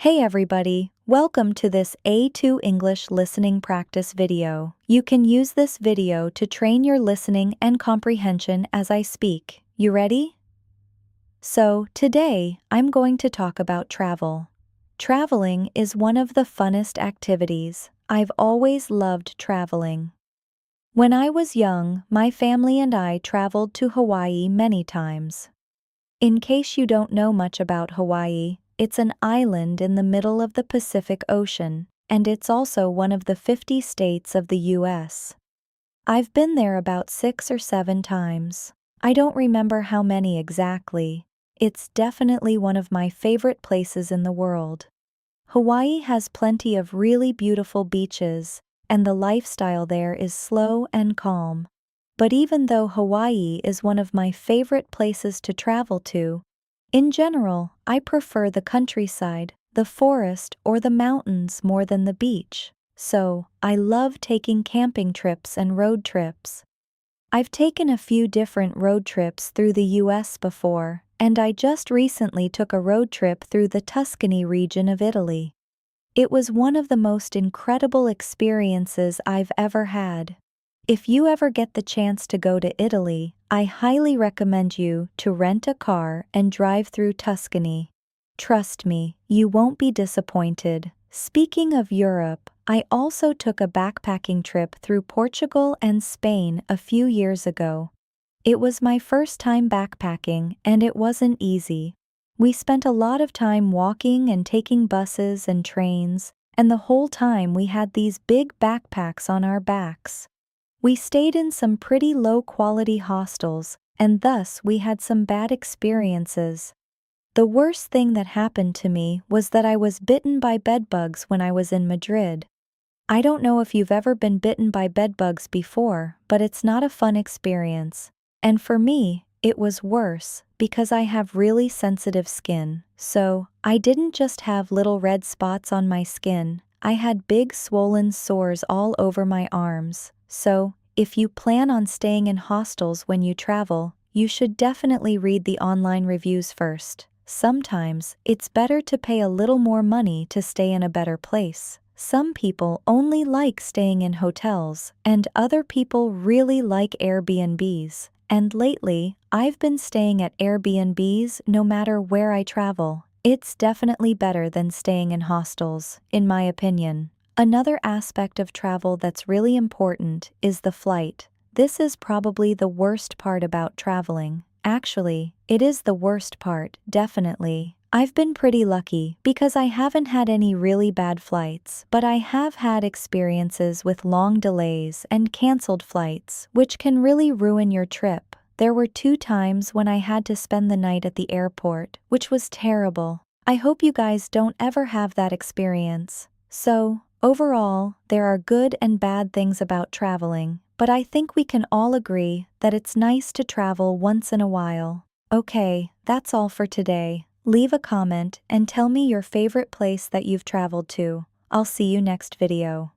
Hey everybody, welcome to this A2 English listening practice video. You can use this video to train your listening and comprehension as I speak. You ready? So, today, I'm going to talk about travel. Traveling is one of the funnest activities. I've always loved traveling. When I was young, my family and I traveled to Hawaii many times. In case you don't know much about Hawaii, it's an island in the middle of the Pacific Ocean, and it's also one of the 50 states of the US. I've been there about 6 or 7 times. I don't remember how many exactly. It's definitely one of my favorite places in the world. Hawaii has plenty of really beautiful beaches, and the lifestyle there is slow and calm. But even though Hawaii is one of my favorite places to travel to, in general, I prefer the countryside, the forest, or the mountains more than the beach. So, I love taking camping trips and road trips. I've taken a few different road trips through the US before, and I just recently took a road trip through the Tuscany region of Italy. It was one of the most incredible experiences I've ever had. If you ever get the chance to go to Italy, I highly recommend you to rent a car and drive through Tuscany. Trust me, you won't be disappointed. Speaking of Europe, I also took a backpacking trip through Portugal and Spain a few years ago. It was my first time backpacking, and it wasn't easy. We spent a lot of time walking and taking buses and trains, and the whole time we had these big backpacks on our backs. We stayed in some pretty low-quality hostels, and thus we had some bad experiences. The worst thing that happened to me was that I was bitten by bedbugs when I was in Madrid. I don't know if you've ever been bitten by bedbugs before, but it's not a fun experience. And for me, it was worse, because I have really sensitive skin. So, I didn't just have little red spots on my skin, I had big swollen sores all over my arms. So, if you plan on staying in hostels when you travel, you should definitely read the online reviews first. Sometimes, it's better to pay a little more money to stay in a better place. Some people only like staying in hotels, and other people really like Airbnbs. And lately, I've been staying at Airbnbs no matter where I travel. It's definitely better than staying in hostels, in my opinion. Another aspect of travel that's really important is the flight. This is probably the worst part about traveling. Actually, it is the worst part, definitely. I've been pretty lucky because I haven't had any really bad flights, but I have had experiences with long delays and canceled flights, which can really ruin your trip. There were 2 times when I had to spend the night at the airport, which was terrible. I hope you guys don't ever have that experience. So, overall, there are good and bad things about traveling, but I think we can all agree that it's nice to travel once in a while. Okay, that's all for today. Leave a comment and tell me your favorite place that you've traveled to. I'll see you next video.